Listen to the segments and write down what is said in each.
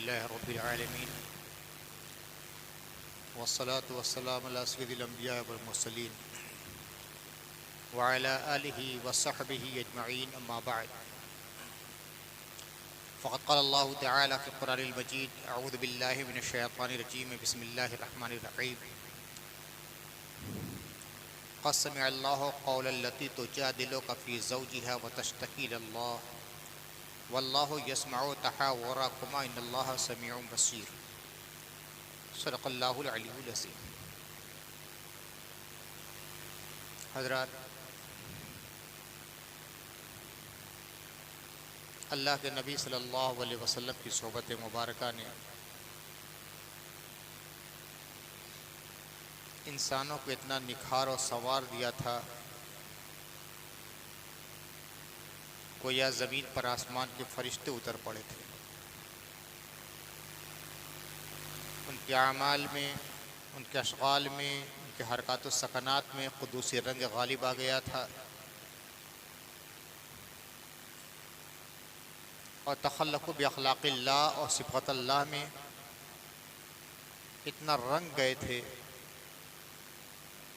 لله رب العالمين والصلاة والسلام على سيد الأنبياء والمرسلين وعلى آله وصحبه أجمعين أما بعد فقد قال الله تعالى في القرآن المجيد أعوذ بالله من الشيطان الرجيم بسم الله الرحمن الرحيم قد سمع الله قول التي تجادلك في زوجها وتشتكي إلى الله والله يسمع تحاوركما إن الله سميع بصير صدق اللہ العلی العظیم۔ حضرات، اللہ کے نبی صلی اللہ علیہ وسلم کی صحبت مبارکہ نے انسانوں کو اتنا نکھار اور سنوار دیا تھا گویا زمین پر آسمان کے فرشتے اتر پڑے تھے۔ ان کے اعمال میں، ان کے اشغال میں، ان کے حرکات و سکنات میں قدوسی رنگ غالب آ گیا تھا، اور تخلق باخلاق اللہ اور صفات اللہ میں اتنا رنگ گئے تھے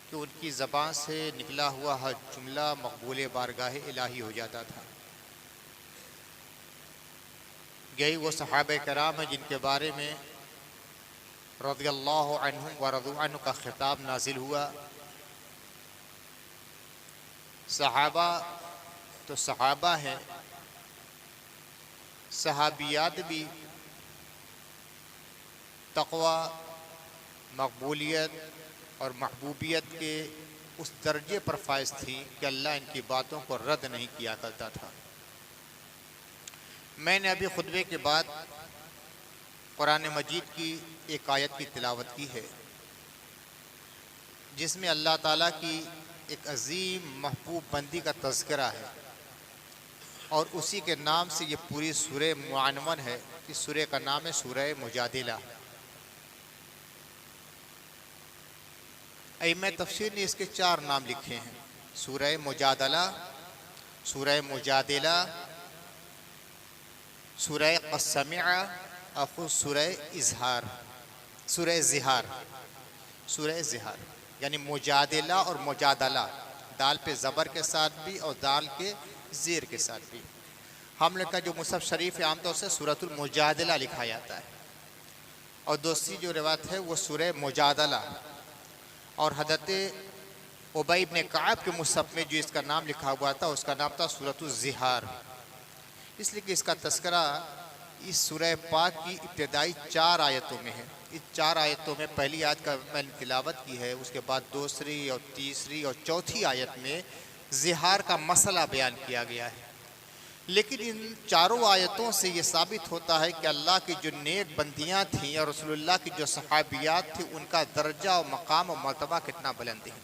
کہ ان کی زبان سے نکلا ہوا ہر جملہ مقبول بارگاہ الہی ہو جاتا تھا۔ یہی وہ صحابہ کرام ہیں جن کے بارے میں رضی اللہ عنہم ورضوا عنہ کا خطاب نازل ہوا۔ صحابہ تو صحابہ ہیں، صحابیات بھی تقوی، مقبولیت اور محبوبیت کے اس درجے پر فائز تھی کہ اللہ ان کی باتوں کو رد نہیں کیا کرتا تھا۔ میں نے ابھی خطبے کے بعد قرآن مجید کی ایک آیت کی تلاوت کی ہے جس میں اللہ تعالیٰ کی ایک عظیم محبوب بندی کا تذکرہ ہے، اور اسی کے نام سے یہ پوری سورہ معنون ہے۔ اس سورہ کا نام ہے سورہ مجادلہ۔ ائمہ تفسیر نے اس کے 4 نام لکھے ہیں: سورہ مجادلہ، سورہ مجادلہ، سورہ قسمع، اور خود سورہ اظہار، سورہ زہار، سورہ زہار، یعنی مجادلہ اور مجادلہ، دال پہ زبر کے ساتھ بھی اور دال کے زیر کے ساتھ بھی۔ ہم نے کا جو مصحف شریف ہے عام طور سے سورۃ المجادلہ لکھا جاتا ہے، اور دوسری جو روایت ہے وہ سورہ مجادلہ، اور حضرت ابی بن کعب کے مصحف میں جو اس کا نام لکھا ہوا تھا اس کا نام تھا سورۃ الزہار، اس لیے کہ اس کا تذکرہ اس سورہ پاک کی ابتدائی 4 آیتوں میں ہے۔ اس 4 آیتوں میں پہلی آیت کا میں نے تلاوت کی ہے، اس کے بعد دوسری اور تیسری اور چوتھی آیت میں زہار کا مسئلہ بیان کیا گیا ہے۔ لیکن ان 4 آیتوں سے یہ ثابت ہوتا ہے کہ اللہ کی جو نیک بندیاں تھیں اور رسول اللہ کی جو صحابیات تھیں ان کا درجہ و مقام و مرتبہ کتنا بلند ہے۔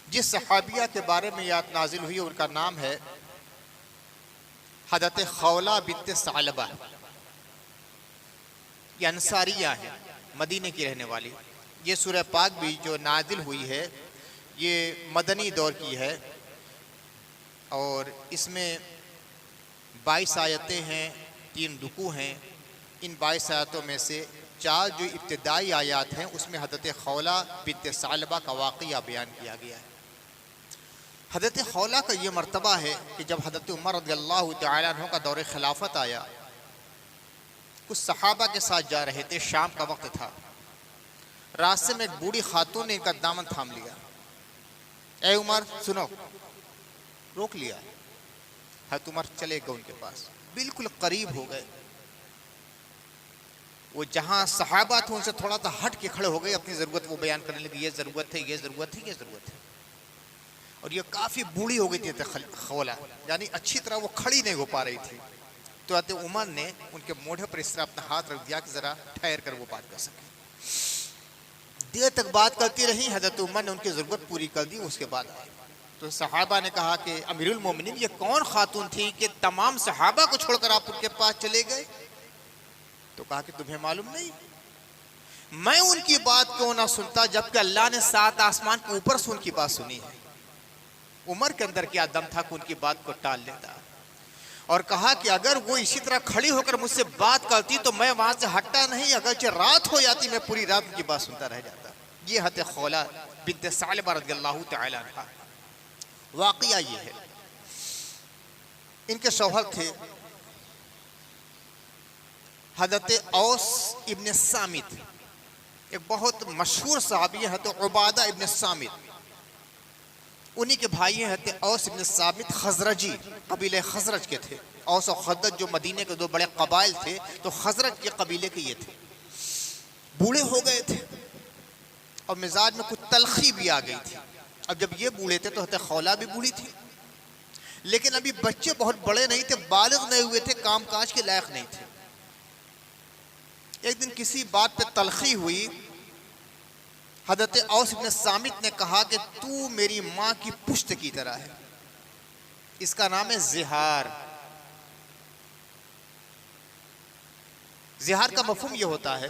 جس صحابیہ کے بارے میں یہ آیت نازل ہوئی ان کا نام ہے حضرت خولہ بنت ثعلبہ، یہ انصاریہ ہے، مدینے کی رہنے والی۔ یہ سورہ پاک بھی جو نازل ہوئی ہے یہ مدنی دور کی ہے، اور اس میں 22 آیتیں ہیں، 3 رکوع ہیں۔ ان 22 آیتوں میں سے 4 جو ابتدائی آیات ہیں اس میں حضرت خولہ بنت ثعلبہ کا واقعہ بیان کیا گیا ہے۔ حضرت خولہ کا یہ مرتبہ ہے کہ جب حضرت عمر رضی اللہ تعالیٰ عنہ کا دور خلافت آیا، کچھ صحابہ کے ساتھ جا رہے تھے، شام کا وقت تھا، راستے میں ایک بوڑھی خاتون نے ان کا دامن تھام لیا۔ اے عمر سنو، روک لیا۔ حضرت عمر چلے گئے ان کے پاس، بالکل قریب ہو گئے۔ وہ جہاں صحابہ تھے ان سے تھوڑا سا ہٹ کے کھڑے ہو گئے، اپنی ضرورت وہ بیان کرنے لگے، یہ ضرورت ہے، یہ ضرورت ہے، یہ ضرورت ہے۔ اور یہ کافی بوڑھی ہو گئی تھی خولہ، یعنی اچھی طرح وہ کھڑی نہیں ہو پا رہی تھی، تو حضرت عمر نے ان کے موڑھے پر اس طرح اپنا ہاتھ رکھ دیا کہ ذرا ٹھہر کر وہ بات کر سکے۔ دیر تک بات کرتی رہی، حضرت عمر نے ان کی ضرورت پوری کر دی، اس کے بعد آئے تو صحابہ نے کہا کہ امیر المومنین یہ کون خاتون تھی کہ تمام صحابہ کو چھوڑ کر آپ ان کے پاس چلے گئے؟ تو کہا کہ تمہیں معلوم نہیں، میں ان کی بات کیوں نہ سنتا جبکہ اللہ نے 7 آسمان کے اوپر سے ان کی بات سنی ہے۔ عمر کے اندر کیا دم تھا کہ ان کی بات کو ٹال لیتا۔ اور کہا کہ اگر وہ اسی طرح کھڑی ہو کر مجھ سے بات کرتی تو میں وہاں سے ہٹتا نہیں، اگرچہ رات ہو جاتی میں پوری رات ان کی بات سنتا رہ جاتا۔ یہ حضرت خولہ بنت ثعلبہ رضی اللہ تعالی عنہ۔ واقعہ یہ ہے، ان کے شوہر تھے حضرت اوس ابن صامت، ایک بہت مشہور صحابی ہے حضرت عبادہ ابن صامت، انہی کے بھائی ہیں حضرت اوس ابن صامت خزرجی، قبیلہ خزرج کے تھے۔ اوس اور خزرج جو مدینہ کے دو بڑے قبائل تھے، تو خزرج کے قبیلے کے یہ تھے۔ بوڑھے ہو گئے تھے اور مزاج میں کچھ تلخی بھی آ گئی تھی۔ اب جب یہ بوڑھے تھے تو حضرت خولہ بھی بوڑھی تھی، لیکن ابھی بچے بہت بڑے نہیں تھے، بالغ نہیں ہوئے تھے، کام کاج کے لائق نہیں تھے۔ ایک دن کسی بات پہ تلخی ہوئی، حضرت اوس ابن صامت نے کہا کہ تو میری ماں کی پشت کی طرح ہے۔ اس کا نام ہے زہار۔ زہار کا مفہوم یہ ہوتا ہے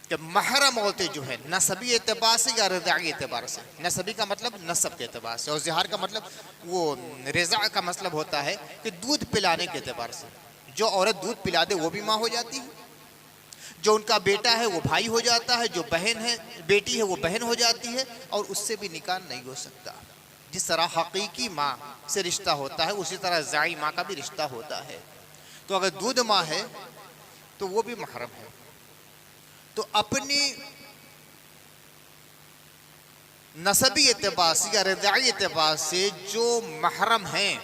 کہ محرم عورتیں جو ہیں نسبی اعتبار سے یا رضاعی اعتبار سے، نسبی کا مطلب نسب کے اعتبار سے، اور زہار کا مطلب وہ رضاع کا مطلب ہوتا ہے کہ دودھ پلانے کے اعتبار سے۔ جو عورت دودھ پلا دے وہ بھی ماں ہو جاتی ہے، جو ان کا بیٹا ہے وہ بھائی ہو جاتا ہے، جو بہن ہے بیٹی ہے وہ بہن ہو جاتی ہے، اور اس سے بھی نکاح نہیں ہو سکتا۔ جس طرح حقیقی ماں سے رشتہ ہوتا ہے اسی طرح رضاعی ماں کا بھی رشتہ ہوتا ہے۔ تو اگر دودھ ماں ہے تو وہ بھی محرم ہے۔ تو اپنی نسبی اعتبار سے یا رضاعی اعتبار سے جو محرم ہیں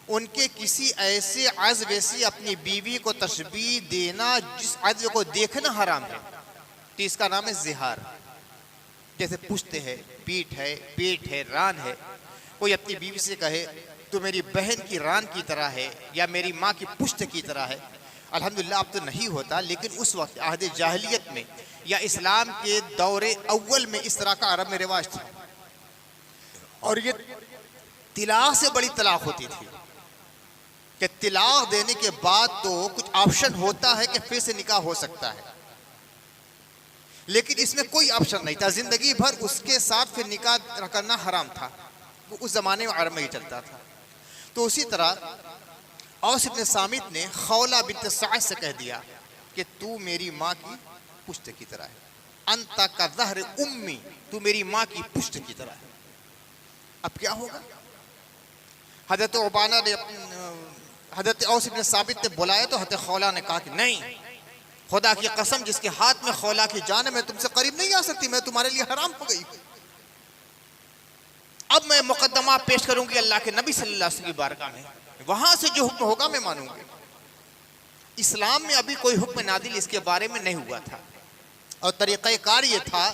ان کے کسی ایسے عضو سے اپنی بیوی کو تشبیہ دینا جس عضو کو دیکھنا حرام ہے، تو اس کا نام ہے زہار۔ جیسے پشت ہے، پیٹھ ہے، پیٹ ہے، ران ہے۔ کوئی اپنی بیوی سے کہے تو میری بہن کی ران کی طرح ہے یا میری ماں کی پشت کی طرح ہے، الحمدللہ اب تو نہیں ہوتا، لیکن اس وقت عہد جاہلیت میں یا اسلام کے دور اول میں اس طرح کا عرب میں رواج تھا۔ اور یہ طلاق سے بڑی طلاق ہوتی تھی کہ طلاق دینے کے بعد تو کچھ آپشن ہوتا ہے کہ پھر سے نکاح ہو سکتا ہے، لیکن اس میں کوئی آپشن نہیں تھا، زندگی بھر اس کے ساتھ پھر نکاح کرنا حرام تھا۔ وہ اس زمانے میں عرب میں ہی چلتا تھا۔ تو اسی طرح اوس ابن صامت نے خولہ بنت سعد سے کہہ دیا کہ تو میری ماں کی پشت کی طرح ہے، انت کا ظہر امی، تو میری ماں کی پشت کی طرح ہے۔ اب کیا ہوگا؟ حضرت عبانہ نے حضرت اوس ابن ثابت نے بلایا تو حضرت خولہ نے کہا کہ نہیں، خدا کی قسم جس کے ہاتھ میں خولہ کی جان ہے میں تم سے قریب نہیں آ سکتی، میں تمہارے لیے حرام ہو گئی۔ اب میں مقدمہ پیش کروں گی اللہ کے نبی صلی اللہ علیہ وسلم کی بارگاہ میں، وہاں سے جو حکم ہوگا میں مانوں گی۔ اسلام میں ابھی کوئی حکم نازل اس کے بارے میں نہیں ہوا تھا، اور طریقہ کار یہ تھا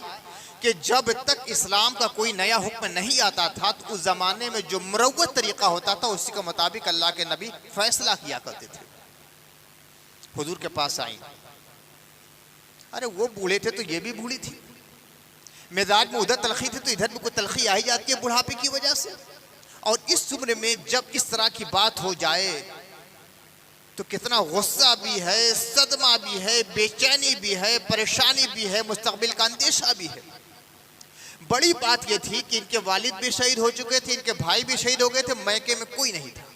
کہ جب تک اسلام کا کوئی نیا حکم نہیں آتا تھا تو اس زمانے میں جو مروت طریقہ ہوتا تھا اسی کے مطابق اللہ کے نبی فیصلہ کیا کرتے تھے۔ حضور کے پاس آئیں، ارے وہ بوڑھے تھے تو یہ بھی بوڑھی تھی، مزاج میں ادھر تلخی تھی تو ادھر بھی کوئی تلخی آئی جاتی ہے بڑھاپے کی وجہ سے، اور اس عمر میں جب اس طرح کی بات ہو جائے تو کتنا غصہ بھی ہے، صدمہ بھی ہے، بے چینی بھی ہے، پریشانی بھی ہے، مستقبل کا اندیشہ بھی ہے۔ بڑی بات یہ تھی کہ ان کے والد بھی شہید ہو چکے تھے، ان کے بھائی بھی شہید ہو گئے تھے، میکے میں کوئی نہیں تھا،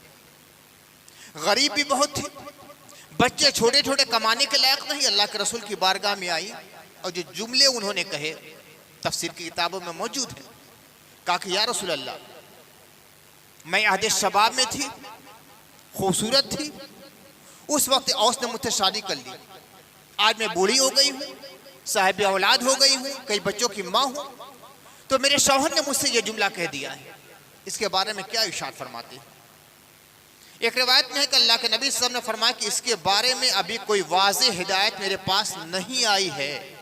غریب بھی بہت تھی، بچے چھوٹے چھوٹے کمانے کے لائق نہیں۔ اللہ کے رسول کی بارگاہ میں آئی اور جو جملے انہوں نے کہے تفسیر کی کتابوں میں موجود ہیں، کہا کہ یا رسول اللہ، میں عہد شباب میں تھی، خوبصورت تھی، اس وقت اوس نے مجھ سے شادی کر لی، آج میں بوڑھی ہو گئی ہوں، صاحب اولاد ہو گئی ہوں، کئی بچوں کی ماں ہوں، تو میرے شوہر نے مجھ سے یہ جملہ کہہ دیا ہے، اس کے بارے میں کیا ارشاد فرماتے ہیں؟ ایک روایت میں ہے کہ اللہ کے نبی صلی اللہ علیہ وسلم نے فرمایا کہ اس کے بارے میں ابھی کوئی واضح ہدایت میرے پاس نہیں آئی ہے۔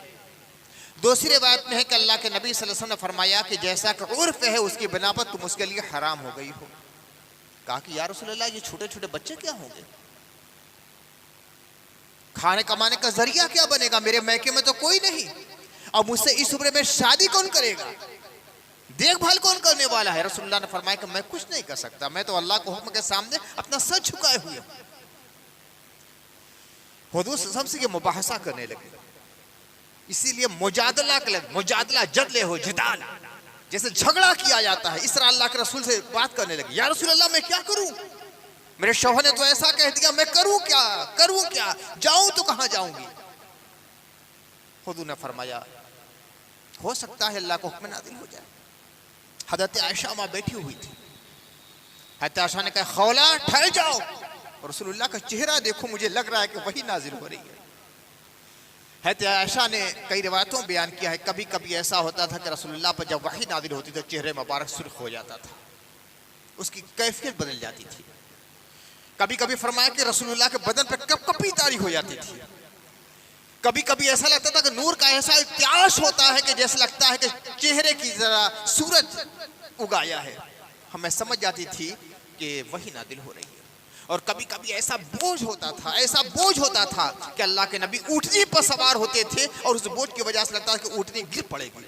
دوسری روایت میں ہے کہ اللہ کے نبی صلی اللہ علیہ وسلم نے فرمایا کہ جیسا کہ عرف ہے اس کی بنا پر تم اس کے لیے حرام ہو گئی ہو۔ کہا کہ یا رسول اللہ یہ چھوٹے چھوٹے بچے کیا ہوں گے، کھانے کمانے کا ذریعہ کیا بنے گا، میرے میکے میں تو کوئی نہیں، اور مجھ سے اس عمر میں شادی کون کرے گا، دیکھ بھال کون کرنے والا ہے؟ رسول اللہ نے فرمایا کہ میں کچھ نہیں کر سکتا، میں تو اللہ کے حکم کے سامنے اپنا سر جھکائے ہوئے ہوں۔ حضور صلی اللہ علیہ وسلم سے یہ مباحثہ کرنے لگے، اسی لیے مجادلہ جدلے ہو جدال، جیسے جھگڑا کیا جاتا ہے، اس طرح اللہ کے رسول سے بات کرنے لگی، یا رسول اللہ میں کیا کروں، میرے شوہر نے تو ایسا کہہ دیا، میں کروں کیا، جاؤں تو کہاں جاؤں گی؟ حضور نے فرمایا ہو سکتا ہے اللہ کو حکم نازل ہو جائے۔ حضرت عائشہ وہاں بیٹھی ہوئی تھی، حضرت عائشہ نے کہا خولہ ٹھہر جاؤ، اور رسول اللہ کا چہرہ دیکھو، مجھے لگ رہا ہے کہ وہی نازل ہو رہی ہے۔ حضرت عائشہ نے کئی روایتوں بیان کیا ہے کبھی کبھی ایسا ہوتا تھا کہ رسول اللہ پر جب وحی نازل ہوتی تو چہرے مبارک سرخ ہو جاتا تھا، اس کی کیفیت بدل جاتی تھی۔ کبھی کبھی فرمایا کہ رسول اللہ کے بدن پہ کپ کپی طاری ہو جاتی تھی، کبھی کبھی ایسا لگتا تھا کہ نور کا ایسا ارتعاش ہوتا ہے کہ جیسے لگتا ہے کہ چہرے کی ذرا سورج اگایا ہے، ہمیں سمجھ جاتی تھی کہ وحی نازل ہو رہی ہے۔ اور کبھی کبھی ایسا بوجھ ہوتا تھا کہ اللہ کے نبی اونٹنی پر سوار ہوتے تھے اور اس بوجھ کی وجہ سے لگتا ہے کہ اونٹنی گر پڑے گی۔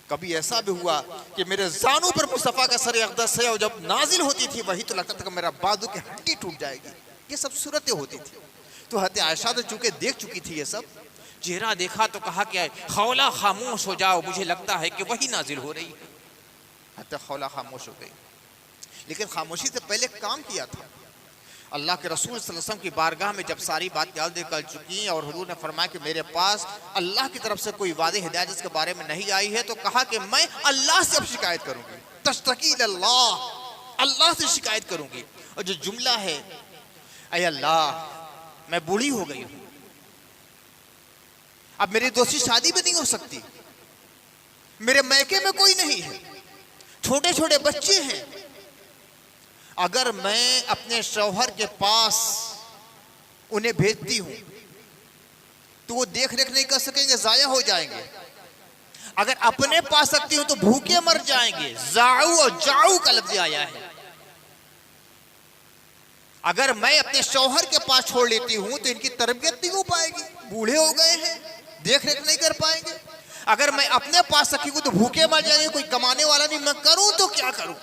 کبھی ایسا بھی ہوا کہ میرے زانوں پر مصطفیٰ کا سر اقدس ہے، اور جب نازل ہوتی تھی وہی تو لگتا تھا کہ میرا بازو کی ہڈی ٹوٹ جائے گی۔ یہ سب صورتیں ہوتی تھی۔ تو حضرت عائشہ تو چونکہ دیکھ چکی تھی یہ سب، چہرہ دیکھا تو کہا کہ خولہ خاموش ہو جاؤ، مجھے لگتا ہے کہ وہی نازل ہو رہی ہے۔ حضرت خولہ خاموش ہو گئی، لیکن خاموشی سے پہلے کام کیا تھا۔ اللہ کے رسول صلی اللہ علیہ وسلم کی بارگاہ میں جب ساری بات یاد کر چکی اور حضور نے فرمایا کہ میرے پاس اللہ کی طرف سے کوئی واضح ہدایت اس کے بارے میں نہیں آئی ہے، تو کہا کہ میں اللہ سے اب شکایت کروں گی، تشتکی اللہ، اللہ سے شکایت کروں گی۔ اور جو جملہ ہے اے اللہ میں بوڑھی ہو گئی ہوں، اب میری دوسری شادی بھی نہیں ہو سکتی، میرے میکے میں کوئی نہیں ہے، چھوٹے چھوٹے بچے ہیں، اگر میں اپنے شوہر کے پاس انہیں بھیجتی ہوں تو وہ دیکھ ریکھ نہیں کر سکیں گے، ضائع ہو جائیں گے، اگر اپنے پاس رکھتی ہوں تو بھوکے مر جائیں گے، زاؤ اور جاؤ کا لفظ آیا ہے۔ اگر میں اپنے شوہر کے پاس چھوڑ لیتی ہوں تو ان کی تربیت نہیں ہو پائے گی، بوڑھے ہو گئے ہیں، دیکھ ریکھ نہیں کر پائیں گے، اگر میں اپنے پاس رکھی ہوں تو بھوکے مر جائیں گے، کوئی کمانے والا نہیں، میں کروں تو کیا کروں؟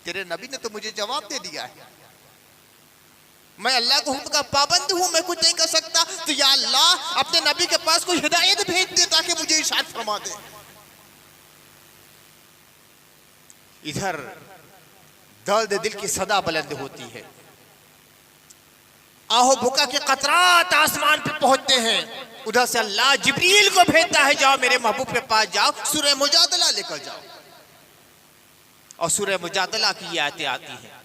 تیرے نبی نے تو مجھے جواب دے دیا ہے، میں اللہ کو حکم کا پابند ہوں، میں کچھ نہیں کر سکتا، تو یا اللہ اپنے نبی کے پاس کوئی ہدایت بھیج دے تاکہ مجھے ارشاد فرما دے۔ ادھر درد دل کی صدا بلند ہوتی ہے، آہو بکا کے قطرات آسمان پہ پہنچتے ہیں، ادھر سے اللہ جبریل کو بھیجتا ہے جاؤ میرے محبوب کے پاس جاؤ، سورہ مجادلہ لے کر جاؤ۔ اور سورہ مجادلہ کی یہ آیتیں آتی ہیں،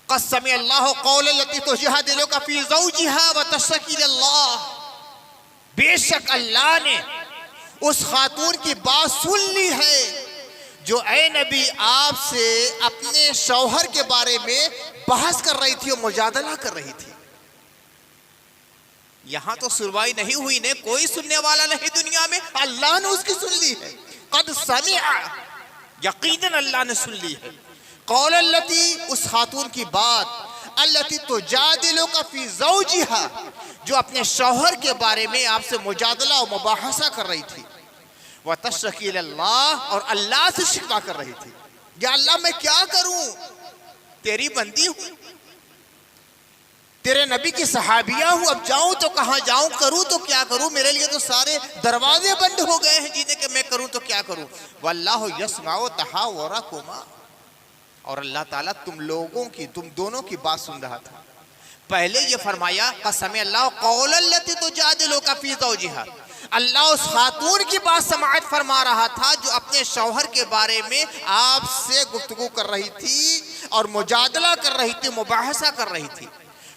قد سمع اللہ قول التی تجادلک فی زوجہا وتشتکی اللہ، بے شک اللہ نے اس خاتون کی بات سن لی ہے جو اے نبی آپ سے اپنے شوہر کے بارے میں بحث کر رہی تھی اور مجادلہ کر رہی تھی۔ یہاں تو سنوائی نہیں ہوئی نے، کوئی سننے والا نہیں دنیا میں، اللہ نے اس کی سن لی ہے۔ قد سمع، یقیناً اللہ نے سن لی ہے، قول التی، اس خاتون کی بات، التی تجادلک فی زوجہا، جو اپنے شوہر کے بارے میں آپ سے مجادلہ و مباحثہ کر رہی تھی، وتشتکی اللہ، اور اللہ سے شکوہ کر رہی تھی، یا اللہ میں کیا کروں، تیری بندی ہوں، تیرے نبی کی صحابیہ ہوں، اب جاؤں تو کہاں جاؤں، کروں تو کیا کروں، میرے لیے تو سارے دروازے بند ہو گئے ہیں جینے کہ میں کروں تو کیا کروں۔ واللہ یسمع تحاورکما، اور اللہ تعالیٰ تم لوگوں کی، تم دونوں کی بات سن رہا تھا۔ پہلے یہ فرمایا قسم اللہ قول التی تجادلک فی زوجہا، اللہ اس خاتون کی بات سماعت فرما رہا تھا جو اپنے شوہر کے بارے میں آپ سے گفتگو کر رہی تھی اور مجادلہ کر رہی تھی، مباحثہ کر رہی تھی۔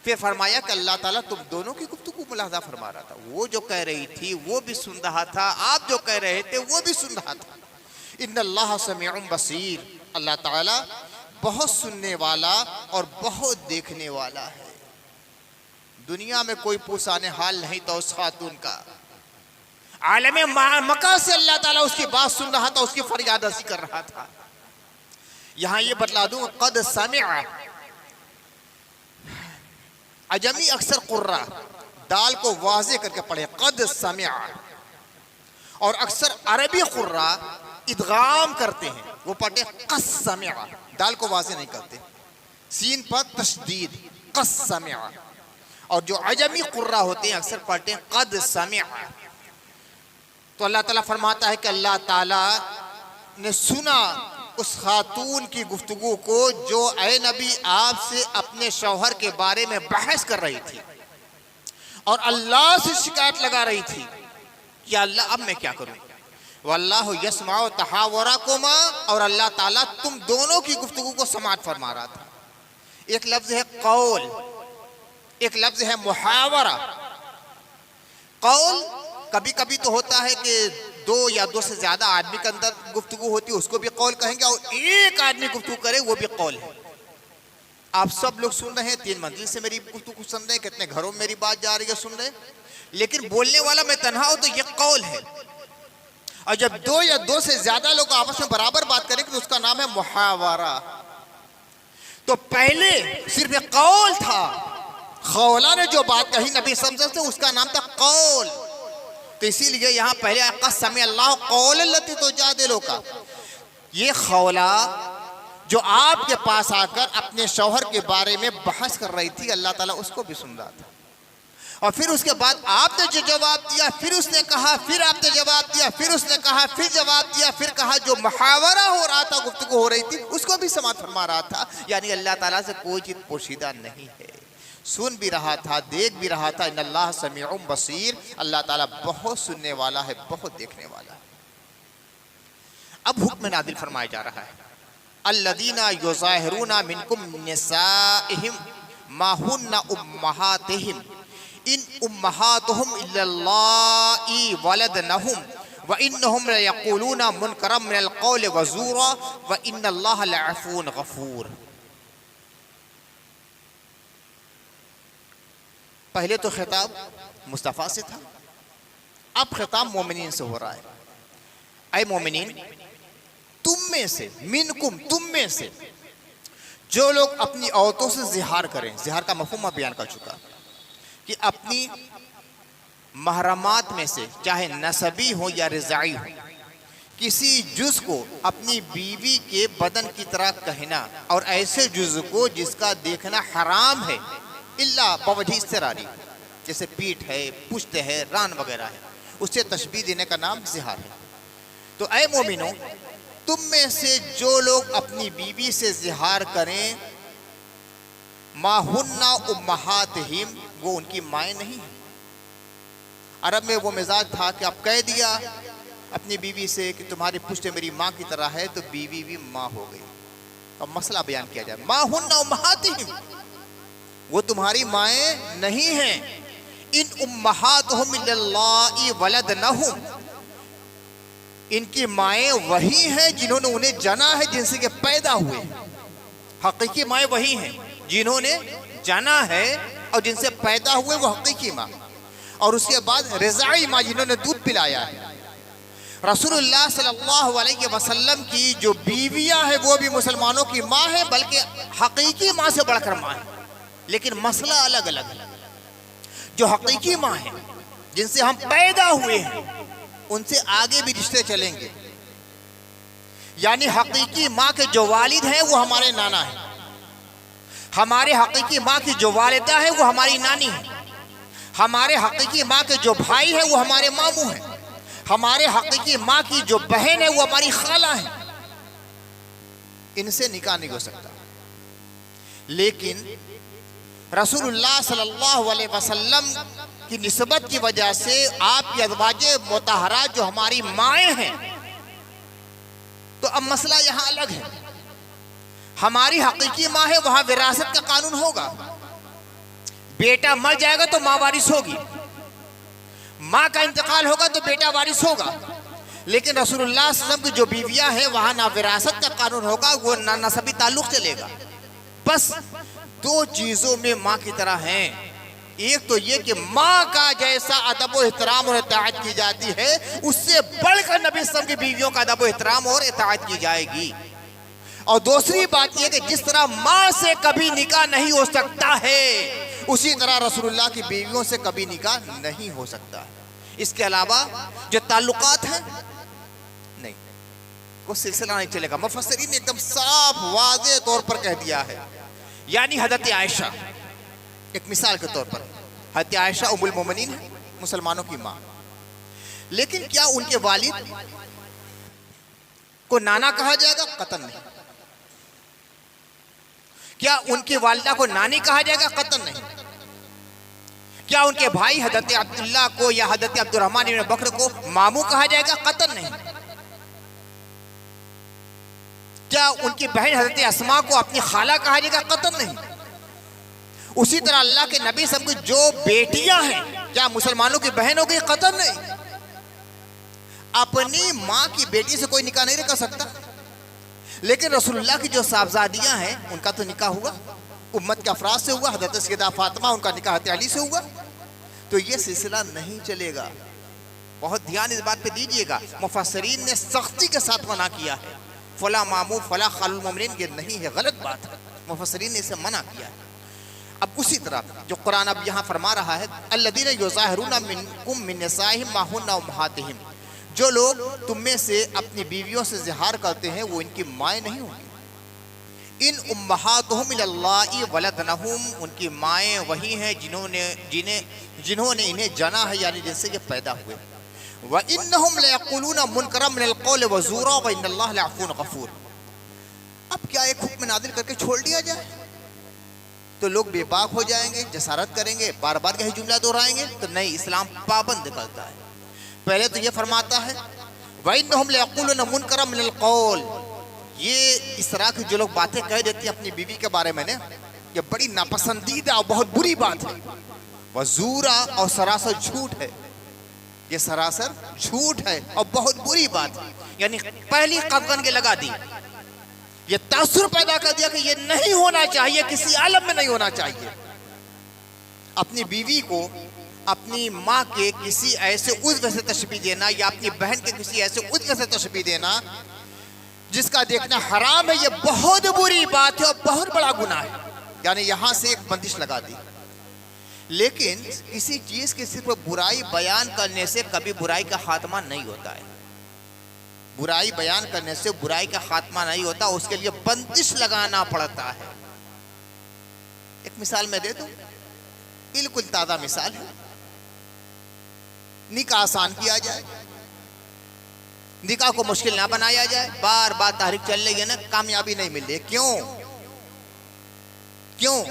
پھر فرمایا کہ اللہ تعالیٰ تم دونوں کی گفتگو ملاحظہ فرما رہا تھا، وہ جو کہہ رہی تھی وہ بھی سن رہا تھا، آپ جو کہہ رہے تھے وہ بھی سن رہا تھا۔ ان اللہ سمیع بصیر، اللہ تعالیٰ بہت سننے والا اور بہت دیکھنے والا ہے۔ دنیا میں کوئی پوسانے حال نہیں تھا اس خاتون کا، عالم مکہ سے اللہ تعالیٰ اس کی بات سن رہا تھا، اس کی فریاد رسی کر رہا تھا۔ یہاں یہ بتلا دوں قد سمع، عجمی اکثر قرہ دال کو واضح کر کے پڑھے قد سمع، اور اکثر عربی قرہ ادغام کرتے ہیں، وہ پڑھتے قد سمع، دال کو واضح نہیں کرتے، سین پر تشدید قد سمع، اور جو عجمی قرہ ہوتے ہیں اکثر پڑھتے ہیں قد سمع۔ تو اللہ تعالیٰ فرماتا ہے کہ اللہ تعالیٰ نے سنا اس خاتون کی گفتگو کو جو اے نبی آپ سے اپنے شوہر کے بارے میں بحث کر رہی تھی اور اللہ سے شکایت لگا رہی تھی کہ اللہ اب میں کیا کروں؟ واللہ یسمع تحاورکما، اور اللہ تعالیٰ تم دونوں کی گفتگو کو سماعت فرما رہا تھا۔ ایک لفظ ہے قول، ایک لفظ ہے محاورہ۔ قول کبھی کبھی تو ہوتا ہے کہ دو یا دو سے زیادہ آدمی کے اندر گفتگو ہوتی ہے، اس کو بھی قول کہیں گے، اور ایک آدمی گفتگو کرے وہ بھی قول ہے۔ آپ سب لوگ سن رہے ہیں، 3 منزل سے میری گفتگو سن رہے ہیں، کتنے گھروں میں میری بات جا رہی ہے سن رہے ہیں، لیکن بولنے والا میں تنہا ہوں تو یہ قول ہے۔ اور جب 2 یا 2 سے زیادہ لوگ آپس میں برابر بات کریں گے تو اس کا نام ہے محاورہ۔ تو پہلے صرف ایک قول تھا، خولا نے جو بات کہی نبی صلی اللہ علیہ وسلم سے، اس کا نام تھا قول۔ تو اسی لیے یہاں پہلے قد سمع اللہ قول التی تجادلک، یہ خولا جو آپ کے پاس آ کر اپنے شوہر کے بارے میں بحث کر رہی تھی، اللہ تعالیٰ اس کو بھی سن رہا تھا۔ اور پھر اس کے بعد آپ نے جو جواب دیا، پھر اس نے کہا، پھر آپ نے جواب دیا، پھر اس نے کہا، پھر جواب دیا، پھر کہا، جو محاورہ ہو رہا تھا، گفتگو ہو رہی تھی، اس کو بھی سماعت فرما رہا تھا۔ یعنی اللہ تعالیٰ سے کوئی چیز پوشیدہ نہیں ہے، سن بھی رہا تھا، دیکھ بھی رہا تھا۔ ان اللہ سمیع بصیر، اللہ تعالیٰ بہت سننے والا ہے، بہت دیکھنے والا ہے۔ اب حکم نازل فرمایا جا رہا ہے، الذین یظاہرون منکم نسائہم ما ہن امہاتہم ان امہاتہم الا اللائی ولدنہم وانہم لیقولون منکرا من القول وزورا وان اللہ لعفو غفور۔ پہلے تو خطاب مصطفیٰ سے تھا، اب خطاب مومنین سے ہو رہا ہے۔ اے مومنین، تم میں سے، منکم تم میں سے، جو لوگ اپنی عورتوں سے زہار کریں، زہار کا مفہوم میں بیان کر چکا کہ اپنی محرمات میں سے، چاہے نسبی ہو یا رضاعی ہو، کسی جز کو اپنی بیوی کے بدن کی طرح کہنا، اور ایسے جز کو جس کا دیکھنا حرام ہے اللہ بوجہ اضطراری، جیسے پیٹھ ہے، پشت ہے، ران وغیرہ ہے، اس سے تشبیہ دینے کا نام زہار ہے۔ تو اے مومنوں، تم میں سے جو لوگ اپنی بیوی سے زہار کریں، ما ہن امہاتہم، وہ ان کی مائیں نہیں ہیں۔ عرب میں وہ مزاج تھا کہ اب کہہ دیا اپنی بیوی سے کہ تمہاری پشت میری ماں کی طرح ہے، تو بیوی بھی ماں ہو گئی۔ اب مسئلہ بیان کیا جائے، ما ہن امہاتہم، وہ تمہاری مائیں نہیں ہیں۔ ان امہاتہم الا اللائی ولدنہم، ان کی مائیں وہی ہیں جنہوں نے انہیں جنا ہے، جن سے کہ پیدا ہوئے۔ حقیقی مائیں وہی ہیں جنہوں نے جنا ہے اور جن سے پیدا ہوئے، وہ حقیقی ماں۔ اور اس کے بعد رضاعی ماں، جنہوں نے دودھ پلایا ہے۔ رسول اللہ صلی اللہ علیہ وسلم کی جو بیویاں ہیں وہ بھی مسلمانوں کی ماں ہیں، بلکہ حقیقی ماں سے بڑھ کر ماں ہیں، لیکن مسئلہ الگ الگ ہے۔ جو حقیقی ماں ہیں، جن سے ہم پیدا ہوئے ہیں، ان سے آگے بھی رشتے چلیں گے۔ یعنی حقیقی ماں کے جو والد ہیں وہ ہمارے نانا ہیں، ہمارے حقیقی ماں کی جو والدہ ہے وہ ہماری نانی ہے، ہمارے حقیقی ماں کے جو بھائی ہیں وہ ہمارے ماموں ہیں، ہمارے حقیقی ماں کی جو بہن ہے وہ ہماری خالہ ہیں۔ ان سے نکاح نہیں ہو سکتا۔ لیکن رسول اللہ صلی اللہ علیہ وسلم کی نسبت کی وجہ سے آپ کی ازواج مطہرات جو ہماری مائیں ہیں، تو اب مسئلہ یہاں الگ ہے۔ ہماری حقیقی ماں ہے، وہاں وراثت کا قانون ہوگا، بیٹا مر جائے گا تو ماں وارث ہوگی، ماں کا انتقال ہوگا تو بیٹا وارث ہوگا۔ لیکن رسول اللہ صلی اللہ علیہ وسلم کی جو بیویاں ہیں، وہاں نہ وراثت کا قانون ہوگا، وہ نہ نسبی تعلق چلے گا۔ بس 2 چیزوں میں ماں کی طرح ہیں۔ ایک تو یہ کہ ماں کا جیسا ادب و احترام اور اطاعت کی جاتی ہے، اس سے بڑھ کر نبی صلی اللہ علیہ وسلم کی بیویوں کا ادب و احترام اور اطاعت کی جائے گی۔ اور دوسری بات یہ کہ جس طرح ماں سے کبھی نکاح نہیں ہو سکتا ہے، اسی طرح رسول اللہ کی بیویوں سے کبھی نکاح نہیں ہو سکتا۔ اس کے علاوہ جو تعلقات ہیں، نہیں، کوئی سلسلہ نہیں چلے گا۔ مفسرین نے ایک دم صاف واضح طور پر کہہ دیا ہے۔ یعنی حضرت عائشہ ایک مثال کے طور پر، حضرت عائشہ ام المومنین ہے، مسلمانوں کی ماں، لیکن کیا ان کے والد کو نانا کہا جائے گا؟ قطعاً نہیں. کیا ان کی والدہ کو نانی کہا جائے گا؟ قطعاً نہیں. کیا ان کے بھائی حضرت عبداللہ کو یا حضرت عبد الرحمن بن بکر کو ماموں کہا جائے گا؟ قطعاً نہیں. کیا ان کی بہن حضرت اسماء کو اپنی خالہ کہا جائے گا؟ قطعاً نہیں. اسی طرح اللہ کے نبی سب کی جو بیٹیاں ہیں کیا مسلمانوں کی بہن ہو گئی؟ قطعاً نہیں. اپنی ماں کی بیٹی سے کوئی نکاح نہیں کر سکتا، لیکن رسول اللہ کی جو صاحبزادیاں ہیں ان کا تو نکاح ہوا، امت کے افراد سے ہوا. حضرت سیدہ فاطمہ ان کا نکاح حضرت علی سے ہوا. تو یہ سلسلہ نہیں چلے گا. بہت دھیان اس بات پہ دیجئے گا. مفسرین نے سختی کے ساتھ منع کیا ہے. فلا مامو فلا خال المومنین، یہ نہیں ہے، غلط بات ہے. مفسرین نے اسے منع کیا ہے. اب اسی طرح جو قرآن اب یہاں فرما رہا ہے الذین یظاہرون منکم من نسائہم ما ہن امہاتہم، جو لوگ تم میں سے اپنی بیویوں سے زہار کرتے ہیں وہ ان کی مائیں نہیں ہوں گی. ان امہاتہم الی ولدنہم، ان کی مائیں وہی ہیں جنہوں نے انہیں جنا ہے، یعنی جن سے یہ پیدا ہوئے. وَإِنَّهُمْ لَيَقُولُونَ مُنْكَرًا مِنَ الْقَوْلِ وَزُورًا وَإِنَّ اللَّهَ لَعَفُوٌّ غَفُورٌ. اب کیا ایک حکم نازل کر کے چھوڑ دیا جائے تو لوگ بے باک ہو جائیں گے، جسارت کریں گے، بار بار یہی جملہ دہرائیں گے؟ تو نہیں، اسلام پابند کرتا ہے. پہلے تو یہ فرماتا ہے وَإِنَّهُمْ لَيَقُولُونَ مُنْكَرًا مِنَ الْقَوْلِ، یہ اس طرح کی جو لوگ باتیں کہہ دیتی ہیں اپنی بیوی کے بارے میں نے، یہ بڑی ناپسندیدہ اور بہت بری بات ہے. وَزُورًا، اور سراسر جھوٹ ہے. یہ سراسر جھوٹ ہے اور بہت بری بات ہے. یعنی پہلی قدغن کے لگا دی، یہ تاثر پیدا کر دیا کہ یہ نہیں ہونا چاہیے، کسی عالم میں نہیں ہونا چاہیے. اپنی بیوی کو اپنی ماں کے کسی ایسے عضو سے تشبیہ دینا یا اپنی بہن کے کسی ایسے عضو سے تشبیہ دینا جس کا دیکھنا حرام ہے، یہ بہت بری بات ہے اور بہت بڑا گناہ ہے. یعنی یہاں سے ایک بندش لگا دی. لیکن کسی چیز کی صرف برائی بیان کرنے سے کبھی برائی کا خاتمہ نہیں ہوتا ہے. برائی بیان کرنے سے برائی کا خاتمہ نہیں ہوتا، اس کے لیے بندش لگانا پڑتا ہے. ایک مثال میں دے دوں، بالکل تازہ مثال ہے. نکاح آسان کیا جائے، نکاح کو مشکل نہ بنایا جائے. بار بار تحریک چل رہی ہے نا، کامیابی نہیں مل رہی. کیوں؟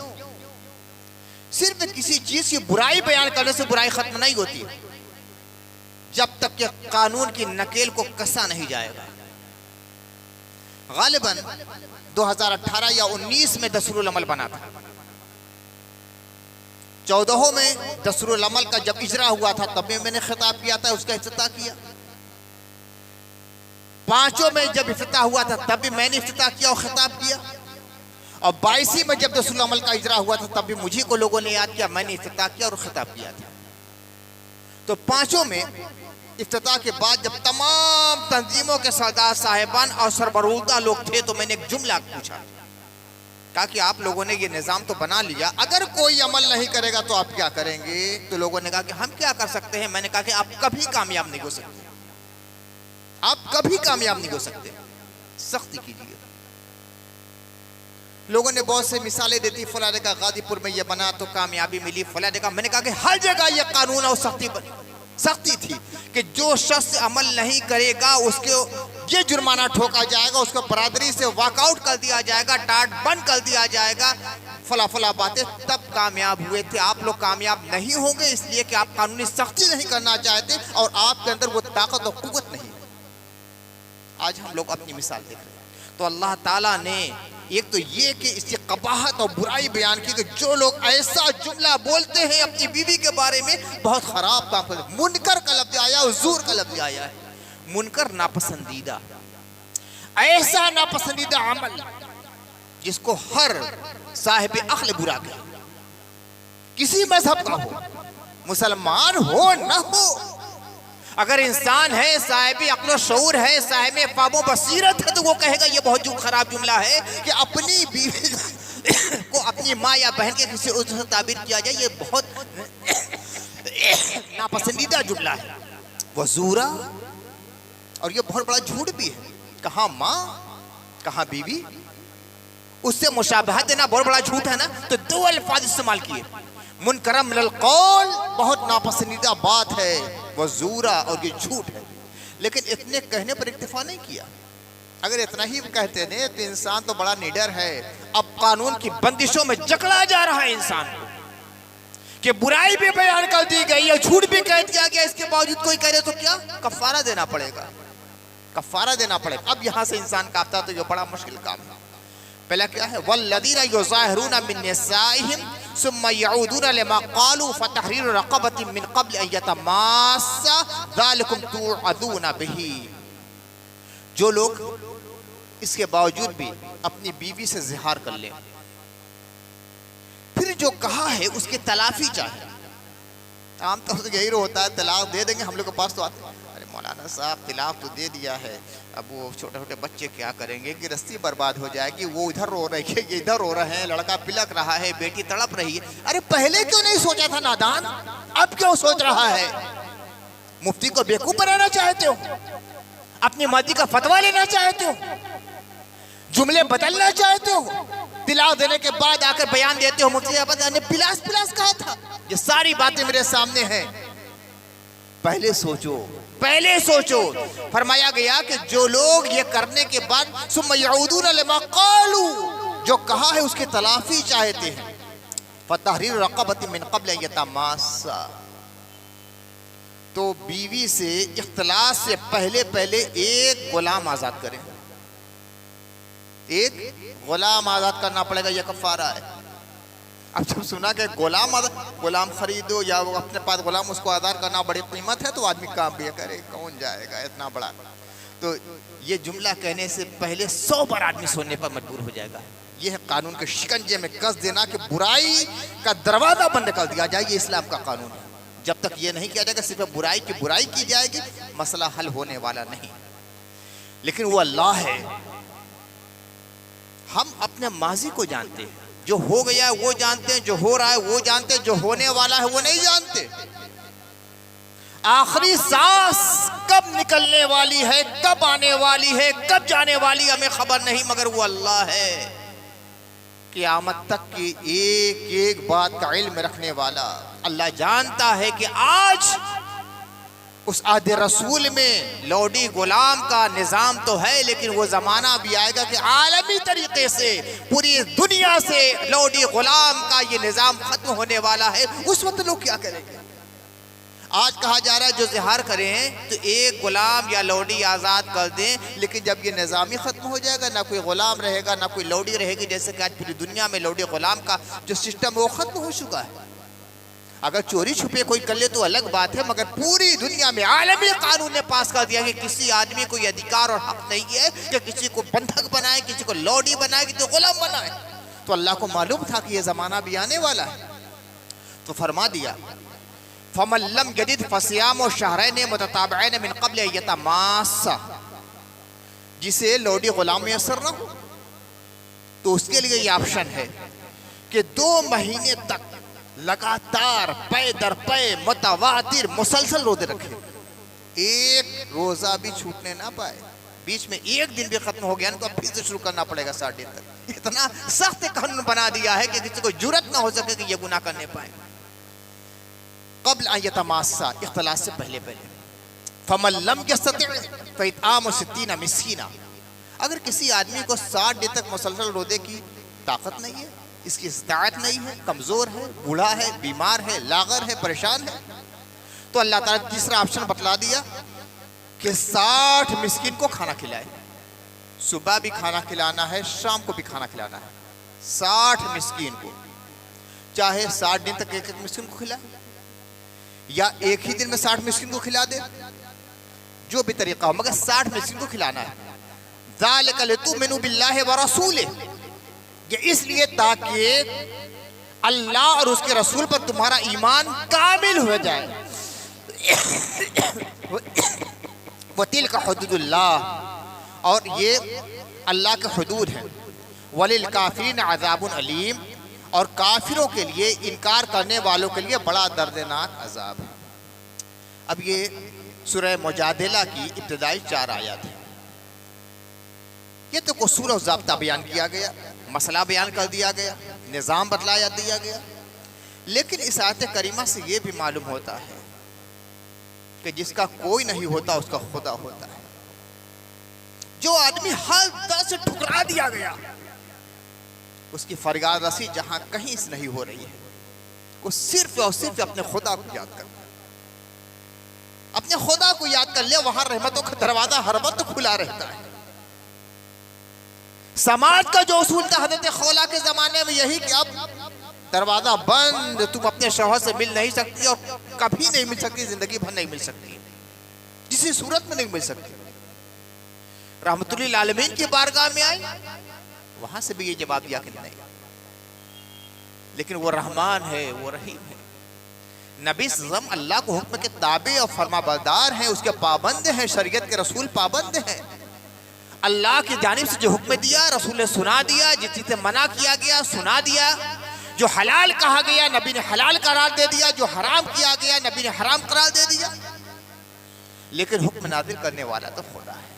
صرف کسی چیز کی برائی بیان کرنے سے برائی ختم نہیں ہوتی جب تک کہ قانون کی نکیل کو کسا نہیں جائے گا. غالباً 2018 یا 19 میں دستور العمل بنا تھا. 14 میں دستور العمل کا جب اجرا ہوا تھا تب میں نے خطاب کیا تھا، اس کا افتتاح کیا. 5 میں جب افتتاح ہوا تھا تب بھی میں نے افتتاح کیا اور خطاب کیا. اور 22 میں جب دستور العمل کا اجرا ہوا تھا تب بھی مجھے کو لوگوں نے یاد کیا، میں نے افتتاح کیا اور خطاب کیا تھا. تو 5 میں افتتاح کے بعد جب تمام تنظیموں کے سردار صاحبان اور سربراہ لوگ تھے تو میں نے ایک جملہ پوچھا، کہا کہ آپ لوگوں نے یہ نظام تو بنا لیا، اگر کوئی عمل نہیں کرے گا تو آپ کیا کریں گے؟ تو لوگوں نے کہا کہ ہم کیا کر سکتے ہیں. میں نے کہا کہ آپ کبھی کامیاب نہیں ہو سکتے، آپ کبھی کامیاب نہیں ہو سکتے. سختی کیجیے. لوگوں نے بہت سے مثالیں دیتی، فلاں نے کہا غازی پور میں یہ بنا تو کامیابی ملی، فلاں نے کہا. میں نے کہا کہ ہر جگہ یہ قانون اور سختی تھی کہ جو شخص عمل نہیں کرے گا اس کو یہ جرمانہ ٹھوکا جائے گا، اس کو برادری سے واک آؤٹ کر دیا جائے گا، ٹاٹ بند کر دیا جائے گا. فلا باتیں تب کامیاب ہوئے تھے. آپ لوگ کامیاب نہیں ہوں گے اس لیے کہ آپ قانونی سختی نہیں کرنا چاہتے اور آپ کے اندر وہ طاقت اور قوت نہیں. آج ہم لوگ اپنی مثال دیکھ رہے ہیں. تو اللہ تعالیٰ نے ایک تو یہ کہ اس کی قباحت اور برائی بیان کی کہ جو لوگ ایسا جملہ بولتے ہیں اپنی بیوی کے بارے میں بہت خراب کام کرتے ہیں. منکر کا لفظ آیا اور زور کا لفظ آیا ہے. منکر ناپسندیدہ، ایسا ناپسندیدہ عمل جس کو ہر صاحب عقل برا کرے، کسی مذہب کا ہو، مسلمان ہو نہ ہو. اگر انسان ہے، صاحب عقل و شعور ہے، صاحب فہم و بصیرت ہے تو وہ کہے گا یہ بہت خراب جملہ ہے کہ اپنی بیوی کو اپنی ماں یا بہن کے کسی عضو سے تعبیر کیا جائے. یہ بہت ناپسندیدہ جملہ ہے. وزورا، اور یہ بہت بڑا جھوٹ بھی ہے. کہاں ماں کہاں بیوی، اس سے مشابہت دینا بہت بڑا جھوٹ ہے نا. تو 2 الفاظ استعمال کیے، منکر من القول، بہت ناپسندیدہ بات ہے، وزورا، اور یہ جھوٹ ہے. لیکن اتنے کہنے پر اکتفا نہیں کیا. اگر اتنا ہی کہتے ہیں تو انسان تو بڑا نیڈر ہے. اب قانون کی بندشوں میں جکڑا جا رہا ہے انسان کو کہ برائی بھی بیان کر دی گئی ہے, جھوٹ بھی کہہ دیا گیا, اس کے باوجود کوئی کہہ رہے تو کیا کفارہ دینا پڑے گا, کفارہ دینا پڑے گا. اب یہاں سے انسان کاپتا تو یہ بڑا مشکل کام ہے. پہلا کیا ہے والذین یظاہرون من نسائہم ثم یعودون لما قالوا فتحریر رقبۃ من قبل ان یتماسا ذالکم توعدون بہ. جو لوگ اس کے باوجود بھی اپنی بیوی سے زہار کر لیں, پھر جو کہا ہے اس کی تلافی چاہے. عام طور سے یہی ہوتا ہے طلاق دے دیں گے, ہم لوگ کے پاس تو آتے ہیں ارے مولانا صاحب طلاق تو دے دیا ہے, اب وہ چھوٹے چھوٹے بچے کیا کریں گے, گرہستی برباد ہو جائے گی, وہ ادھر رو رہی ہے یہ ادھر رو رہے ہیں, لڑکا پلک رہا ہے, بیٹی تڑپ رہی ہے. ارے پہلے کیوں نہیں سوچا تھا نادان, اب کیوں سوچ رہا ہے؟ مفتی کو بیوقوف بنانا چاہتے ہو, اپنی مرضی کا فتویٰ لینا چاہتے ہو, جملے بدلنا چاہتے ہو, طلاق دینے کے بعد آ کر بیان دیتے ہو مفتی صاحب نے پلاس پلاس کہا تھا. یہ ساری باتیں میرے سامنے ہیں, پہلے سوچو, پہلے سوچو. فرمایا گیا کہ جو لوگ یہ کرنے کے بعد ثم یعودون لما قالوا, جو کہا ہے اس کی تلافی چاہتے ہیں, فتحریر رقبۃ من قبل ان یتماسا, تو بیوی سے اختلاس سے پہلے پہلے ایک غلام آزاد کریں. ایک غلام آزاد کرنا پڑے گا, یہ کفارہ ہے. اب جب سنا کہ غلام خریدو یا وہ اپنے پاس غلام اس کو آزاد کرنا بڑی قیمت ہے, تو آدمی کام بھی کرے, کون جائے گا اتنا بڑا. تو یہ جملہ کہنے سے پہلے 100 بار آدمی سننے پر مجبور ہو جائے گا. یہ ہے قانون کے شکنجے میں کس دینا کہ برائی کا دروازہ بند کر دیا جائے. یہ اسلام کا قانون ہے. جب تک یہ نہیں کیا جائے گا صرف برائی کی برائی کی جائے گی, مسئلہ حل ہونے والا نہیں. لیکن وہ اللہ ہے, ہم اپنے ماضی کو جانتے ہیں, جو ہو گیا ہے وہ جانتے ہیں, جو ہو رہا ہے وہ جانتے ہیں, جو ہونے والا ہے وہ نہیں جانتے. آخری سانس کب نکلنے والی ہے, کب آنے والی ہے, کب جانے والی, ہمیں خبر نہیں, مگر وہ اللہ ہے قیامت تک کی ایک ایک بات کا علم رکھنے والا. اللہ جانتا ہے کہ آج اس عہد رسول میں لوڈی غلام کا نظام تو ہے, لیکن وہ زمانہ بھی آئے گا کہ عالمی طریقے سے پوری دنیا سے لوڈی غلام کا یہ نظام ختم ہونے والا ہے. اس وقت لوگ کیا کریں گے؟ آج کہا جا رہا ہے جو زہار کریں تو ایک غلام یا لوڈی آزاد کر دیں, لیکن جب یہ نظام ہی ختم ہو جائے گا, نہ کوئی غلام رہے گا, نہ کوئی لوڈی رہے گی. جیسے کہ آج پوری دنیا میں لوڈی غلام کا جو سسٹم ہے وہ ختم ہو چکا ہے. اگر چوری چھپے کوئی کر لے تو الگ بات ہے, مگر پوری دنیا میں عالمی قانون نے پاس کر دیا کہ کسی آدمی کو یہ ادھیکار اور حق نہیں ہے کہ کسی کو بندھک بنائے, کسی کو لوڈی بنائے, کسی کو غلام بنائے. تو اللہ کو معلوم تھا کہ یہ زمانہ بھی آنے والا ہے, تو فرما دیا فَمَن لَّمْ يَجِدْ فَصِيَامُ شَهْرَيْنِ مُتَتَابِعَيْنِ مِن قَبْلِ أَن يَتَمَاسَّا. جسے لوڈی غلام میسر نہ ہو تو اس کے لیے یہ آپشن ہے کہ 2 مہینے تک لگاتار پے در پے متواتر مسلسل روزے رکھے, ایک روزہ بھی چھوٹنے نہ پائے. بیچ میں ایک دن بھی ختم ہو گیا نا تو اب پھر سے شروع کرنا پڑے گا 60 دن تک. اتنا سخت قانون بنا دیا ہے کہ کسی کو جرت نہ ہو سکے کہ یہ گناہ کرنے پائے. قبل ان یتماسا, اختلاس سے پہلے پہلے. فَمَن لَّمْ يَسْتَطِعْ فَإِطْعَامُ 60 مسکینا. اگر کسی آدمی کو 60 دن تک مسلسل روزے کی طاقت نہیں ہے, اس کی استطاعت نہیں ہے, کمزور ہے, بوڑھا ہے, بیمار ہے, لاغر ہے, پریشان ہے, تو اللہ تعالیٰ تیسرا آپشن بتلا دیا کہ 60 مسکین کو کھانا کھلائے. صبح بھی کھانا کھلانا ہے, شام کو بھی کھانا کھلانا ہے. 60 مسکین کو, چاہے 60 دن تک ایک ایک مسکین کو کھلائے یا ایک ہی دن میں 60 مسکین کو کھلا دے, جو بھی طریقہ ہو, مگر 60 مسکین کو کھلانا ہے. ذَلِكَ لِتُؤْمِنُوا بِاللَّهِ وَرَسُولِهِ, یہ اس لیے تاکہ اللہ اور اس کے رسول پر تمہارا ایمان کامل ہو جائے. وَتِلْكَ حُدُودُ اللَّهِ, اور یہ اللہ کے حدود ہیں. وَلِلْكَافِرِينَ عَذَابٌ عَلِيمٌ, اور کافروں کے لیے, انکار کرنے والوں کے لیے بڑا دردناک عذاب ہے. اب یہ سورہ مجادلہ کی ابتدائی 4 آیات ہیں. یہ تو اصول و ضابطہ بیان کیا گیا, مسئلہ بیان کر دیا گیا, نظام بتلایا دیا گیا. لیکن اس آیت کریمہ سے یہ بھی معلوم ہوتا ہے کہ جس کا کوئی نہیں ہوتا اس کا خدا ہوتا ہے. جو آدمی ہر طرح سے ٹھکرا دیا گیا، اس کی فریاد رسی جہاں کہیں سے نہیں ہو رہی ہے، وہ صرف اور صرف اپنے خدا کو یاد کر، اپنے خدا کو یاد کر لے، وہاں رحمتوں کا دروازہ ہر وقت کھلا رہتا ہے۔ سماج کا جو اصول تھا حضرت خولا کے زمانے میں یہی کہ اب دروازہ بند، تم اپنے شوہر سے مل نہیں سکتی اور کبھی نہیں مل سکتی، زندگی بھر نہیں مل سکتی، کسی صورت میں نہیں مل سکتی۔ رحمت للعالمین کی بارگاہ میں آئی، وہاں سے بھی یہ جواب دیا کہ نہیں، لیکن وہ رحمان ہے، وہ رحیم ہے۔ نبی صلی اللہ علیہ وسلم اللہ کو حکم کے تابع اور فرما بردار ہیں، اس کے پابند ہیں، شریعت کے رسول پابند ہیں۔ اللہ کی جانب سے جو حکم دیا رسول نے سنا دیا، جس چیز سے منع کیا گیا سنا دیا، جو حلال کہا گیا نبی نے حلال قرار دے دیا، جو حرام کیا گیا نبی نے حرام قرار دے دیا، لیکن حکم نازل کرنے والا تو خدا ہے۔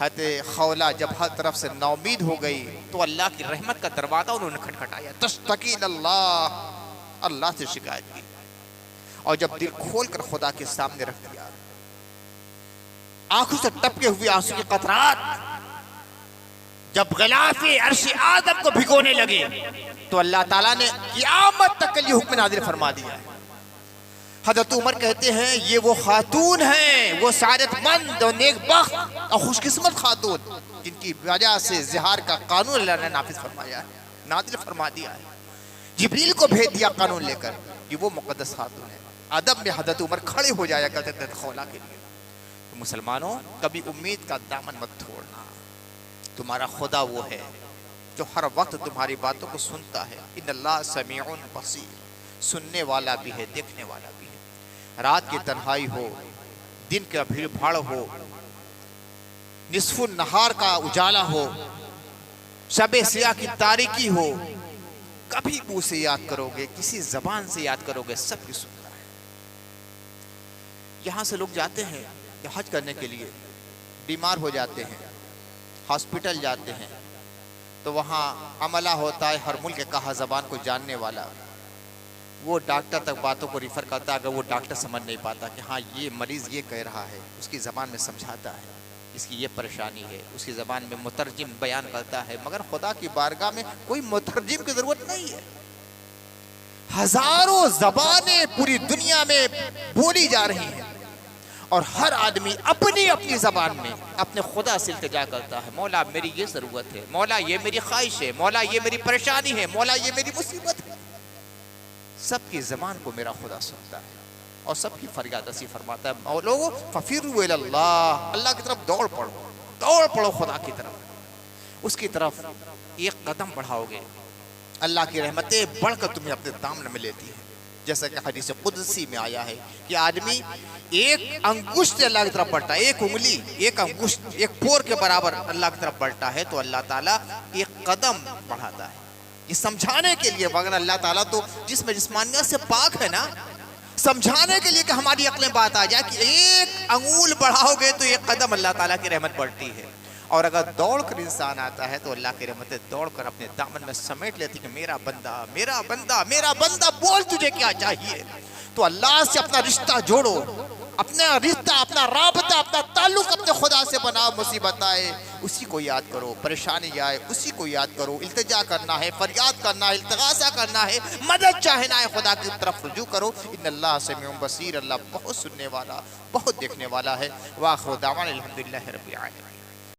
حضرت خولا جب ہر طرف سے ناامید ہو گئی تو اللہ کی رحمت کا دروازہ انہوں نے کھٹکھٹایا، تشتکی اللہ، اللہ سے شکایت کی، اور جب دل کھول کر خدا کے سامنے رکھ دیا، آنکھوں سے ٹپکے ہوئے آنسو کے قطرات جب غلاف عرش آدم کو بھگونے لگے تو اللہ تعالیٰ نے قیامت تک کے لیے حکم نازل فرما دیا ہے۔ حضرت عمر کہتے ہیں یہ وہ خاتون ہیں، وہ سعادت مند اور نیک بخت اور خوش قسمت خاتون جن کی وجہ سے زہار کا قانون اللہ نے نافذ فرمایا ہے، نازل فرما دیا ہے، جبریل کو بھیج دیا قانون لے کر، یہ وہ مقدس خاتون ہے۔ ادب میں حضرت عمر کھڑے ہو جایا کرتے تھے خولا کے لیے۔ تو مسلمانوں، کبھی امید کا دامن مت چھوڑنا، تمہارا خدا وہ ہے جو ہر وقت تمہاری باتوں کو سنتا ہے۔ ان اللہ سمیع بصیر، سننے والا بھی ہے، دیکھنے والا بھی ہے۔ رات کی تنہائی ہو، دن کا بھیڑ بھاڑ ہو، نصف النہار کا اجالا ہو، شب سیاہ کی تاریکی ہو، کبھی منہ سے یاد کرو گے، کسی زبان سے یاد کرو گے، سب کی سنتا ہے۔ یہاں سے لوگ جاتے ہیں حج کرنے کے لیے، بیمار ہو جاتے ہیں، ہاسپٹل جاتے ہیں، تو وہاں عملہ ہوتا ہے ہر ملک کا ہر زبان کو جاننے والا، وہ ڈاکٹر تک باتوں کو ریفر کرتا ہے۔ اگر وہ ڈاکٹر سمجھ نہیں پاتا کہ ہاں یہ مریض یہ کہہ رہا ہے، اس کی زبان میں سمجھاتا ہے، اس کی یہ پریشانی ہے، اس کی زبان میں مترجم بیان کرتا ہے۔ مگر خدا کی بارگاہ میں کوئی مترجم کی ضرورت نہیں ہے۔ ہزاروں زبانیں پوری دنیا میں بولی جا رہی ہیں، اور ہر آدمی اپنی اپنی زبان میں اپنے خدا سے التجا کرتا ہے، مولا میری یہ ضرورت ہے، مولا یہ میری خواہش ہے، مولا یہ میری پریشانی ہے، مولا یہ میری مصیبت ہے۔ سب کی زبان کو میرا خدا سنتا ہے اور سب کی فریاد رسی فرماتا ہے۔ اور لوگوں ففروا الی اللہ، اللہ کی طرف دوڑ پڑو خدا کی طرف، اس کی طرف ایک قدم بڑھاؤ گے، اللہ کی رحمتیں بڑھ کر تمہیں اپنے دامن میں لیتی ہے۔ جیسا کہ حدیث قدسی میں آیا ہے کہ آدمی ایک انگشت اللہ کی طرف بڑھتا ہے، ایک انگلی، ایک انگشت، ایک پور کے برابر اللہ کی طرف بڑھتا ہے تو اللہ تعالیٰ ایک قدم بڑھاتا ہے، یہ سمجھانے کے لیے۔ مگر اللہ تعالیٰ تو جس میں جسمانیت سے پاک ہے نا، سمجھانے کے لیے کہ ہماری عقلیں بات آ جائے کہ ایک انگول بڑھاؤ گے تو ایک قدم اللہ تعالیٰ کی رحمت بڑھتی ہے۔ اور اگر دوڑ کر انسان آتا ہے تو اللہ کی رحمتیں دوڑ کر اپنے دامن میں سمیٹ لیتی کہ میرا بندہ، میرا بندہ، میرا بندہ، بول تجھے کیا چاہیے۔ تو اللہ سے اپنا رشتہ جوڑو، اپنا رشتہ، اپنا رابطہ، اپنا تعلق اپنے خدا سے بناؤ۔ مصیبت آئے اسی کو یاد کرو، پریشانی آئے اسی کو یاد کرو، التجا کرنا ہے، فریاد کرنا ہے، التغاثہ کرنا ہے، مدد چاہنا ہے، خدا کی طرف رجوع کرو۔ ان اللہ سمیع بصیر، اللہ بہت سننے والا، بہت دیکھنے والا ہے۔ وآخر دعوانا الحمدللہ رب العالمین۔